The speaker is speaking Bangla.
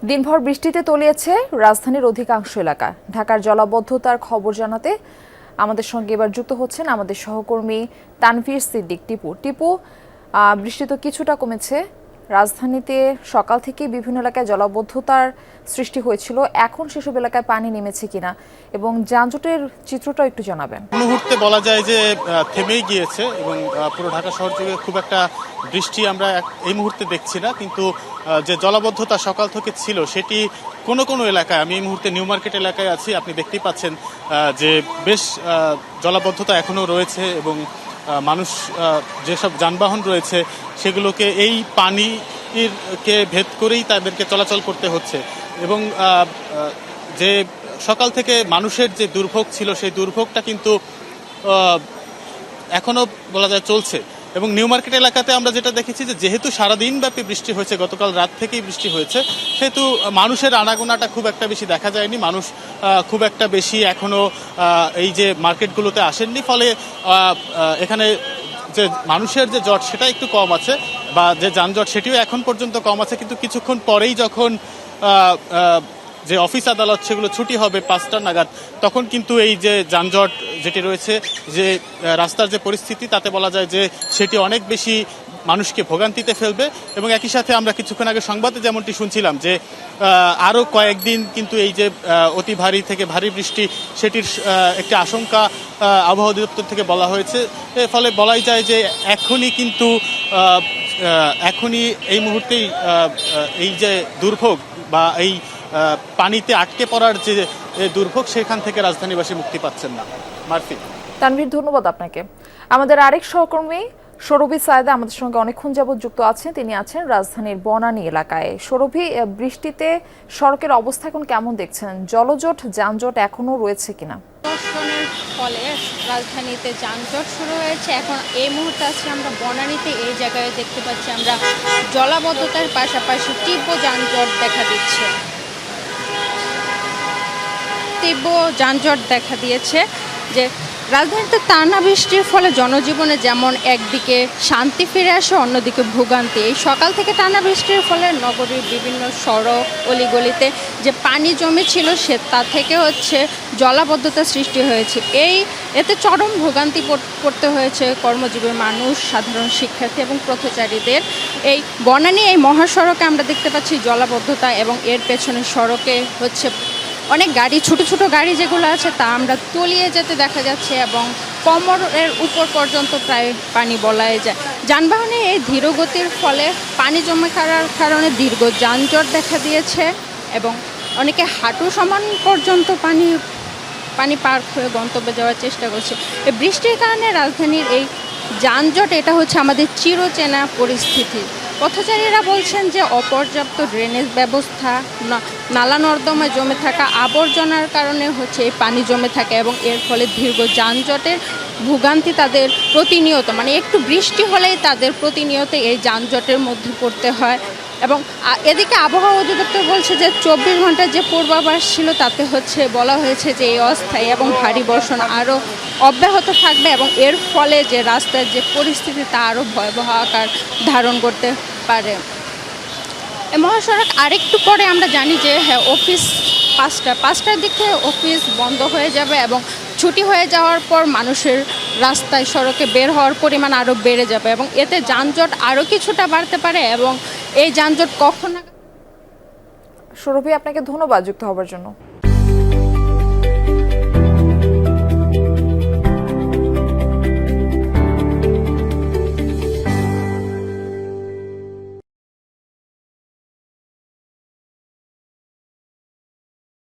দিনভর বৃষ্টিতে তলিয়েছে রাজধানীর অধিকাংশ এলাকা। ঢাকার জলাবদ্ধতার খবর জানাতে আমাদের সঙ্গে এবার যুক্ত হচ্ছেন আমাদের সহকর্মী তানভীর সিদ্দিক টিপু। বৃষ্টি তো কিছুটা কমেছে, রাজধানীতে সকাল থেকে বিভিন্ন এলাকায় জলাবদ্ধতার সৃষ্টি হয়েছিল, এখন সেসব এলাকায় পানি নেমেছে কিনা এবং যানজটের চিত্রটা একটু জানাবেন। মুহূর্তে বলা যায় যে থেমেই গিয়েছে এবং পুরো ঢাকা শহর জুড়ে খুব একটা বৃষ্টি আমরা এই মুহূর্তে দেখছি না, কিন্তু যে জলাবদ্ধতা সকাল থেকে ছিল সেটি কোনো কোনো এলাকায়, আমি এই মুহূর্তে নিউ মার্কেট এলাকায় আছি, আপনি দেখতেই পাচ্ছেন যে বেশ জলাবদ্ধতা এখনও রয়েছে এবং মানুষ যেসব যানবাহন রয়েছে সেগুলোকে এই পানিকে ভেদ করেই তাদেরকে চলাচল করতে হচ্ছে এবং যে সকাল থেকে মানুষের যে দুর্ভোগ ছিল সেই দুর্ভোগটা কিন্তু এখনো বলা যায় চলছে। এবং নিউ মার্কেট এলাকাতে আমরা যেটা দেখেছি যে যেহেতু সারাদিন ব্যাপী বৃষ্টি হয়েছে, গতকাল রাত থেকেই বৃষ্টি হয়েছে, সেহেতু মানুষের আনাগোনাটা খুব একটা বেশি দেখা যায়নি। মানুষ খুব একটা বেশি এখনো এই যে মার্কেটগুলোতে আসেননি, ফলে এখানে যে মানুষের যে জট সেটা একটু কম আছে বা যে যানজট সেটিও এখন পর্যন্ত কম আছে, কিন্তু কিছুক্ষণ পরেই যখন যে অফিস আদালত সেগুলো ছুটি হবে 5টা নাগাদ, তখন কিন্তু এই যে যানজট যেটি রয়েছে, যে রাস্তার যে পরিস্থিতি, তাতে বলা যায় যে সেটি অনেক বেশি মানুষকে ভোগান্তিতে ফেলবে। এবং একই সাথে আমরা কিছুক্ষণ আগে সংবাদে যেমনটি শুনছিলাম যে আরও কয়েকদিন কিন্তু এই যে অতি ভারী থেকে ভারী বৃষ্টি সেটির একটি আশঙ্কা আবহাওয়া অধিদপ্তর থেকে বলা হয়েছে। এর ফলে বলাই যায় যে এখনই এই মুহূর্তেই এই যে দুর্ভোগ বা এই পানিতে আটকে পড়ার যে দুর্ভোগ, সেখান থেকে রাজধানীবাসী মুক্তি পাচ্ছেন না। মারফি। তানভীর, ধন্যবাদ আপনাকে। আমাদের আরেক সহকর্মী সৌরভী সায়েদা আমাদের সঙ্গে অনেকক্ষণ যাবৎ যুক্ত আছেন, তিনি আছেন রাজধানীর বনানী এলাকায়। সৌরভী, বৃষ্টিতে সড়কের অবস্থা এখন কেমন দেখছেন? জলজট যানজট এখনো রয়েছে কিনা? বর্ষণের ফলে রাজধানীতে যানজট শুরু হয়েছে। এখন এই মুহূর্তে আছি আমরা বনানীতে। এই জায়গায় দেখতে পাচ্ছি আমরা জলাবদ্ধতার পাশাপাশি তীব্র যানজট দেখা দিয়েছে। যে রাজধানীতে টানা বৃষ্টির ফলে জনজীবনে যেমন একদিকে শান্তি ফিরে আসে, অন্যদিকে ভোগান্তি। এই সকাল থেকে টানা বৃষ্টির ফলে নগরীর বিভিন্ন সড়ক অলিগলিতে যে পানি জমেছিল তা থেকে জলাবদ্ধতা সৃষ্টি হয়েছে। এতে চরম ভোগান্তি পড়তে হয়েছে কর্মজীবী মানুষ, সাধারণ শিক্ষার্থী এবং পথচারীদের। এই বনানী এই মহাসড়কে আমরা দেখতে পাচ্ছি জলাবদ্ধতা এবং এর পেছনের সড়কে অনেক গাড়ি, ছোট ছোট গাড়ি যেগুলো আছে তা আমরা তলিয়ে যেতে দেখা যাচ্ছে এবং কোমরের উপর পর্যন্ত প্রায় পানি বলাই যায়। যানবাহনে এই ধীরগতির ফলে পানি জমে থাকার কারণে দীর্ঘ যানজট দেখা দিয়েছে এবং অনেকে হাঁটু সমান পর্যন্ত পানি পার হয়ে গন্তব্যে যাওয়ার চেষ্টা করছে। এই বৃষ্টির কারণে রাজধানীর এই যানজট, এটা আমাদের চিরচেনা পরিস্থিতি। পথচারীরা বলছেন যে অপর্যাপ্ত ড্রেনেজ ব্যবস্থা, নালা নর্দমায় জমে থাকা আবর্জনার কারণে এই পানি জমে থাকে এবং এর ফলে দীর্ঘ যানজটের ভোগান্তি তাদের প্রতিনিয়ত, একটু বৃষ্টি হলেই তাদের প্রতিনিয়ত এই যানজটের মধ্যে পড়তে হয়। এবং এদিকে আবহাওয়া অধিদপ্তর বলছে যে 24 ঘন্টার যে পূর্বাভাস ছিল তাতে বলা হয়েছে যে এই অস্থায়ী এবং ভারী বর্ষণ আরও অব্যাহত থাকবে এবং এর ফলে যে রাস্তার যে পরিস্থিতি তা আরও ভয়াবহ আকার ধারণ করতে পারে। এই মহাসড়ক আরেকটু পরে আমরা জানি যে অফিস 5টার দিক থেকে অফিস বন্ধ হয়ে যাবে এবং ছুটি হয়ে যাওয়ার পর মানুষের রাস্তায় সড়কে বের হওয়ার পরিমাণ আরও বেড়ে যাবে এবং এতে যানজট আরও কিছুটা বাড়তে পারে। এবং এই যানজট কখন? সৌরভী, আপনাকে ধন্যবাদ যুক্ত হবার জন্য।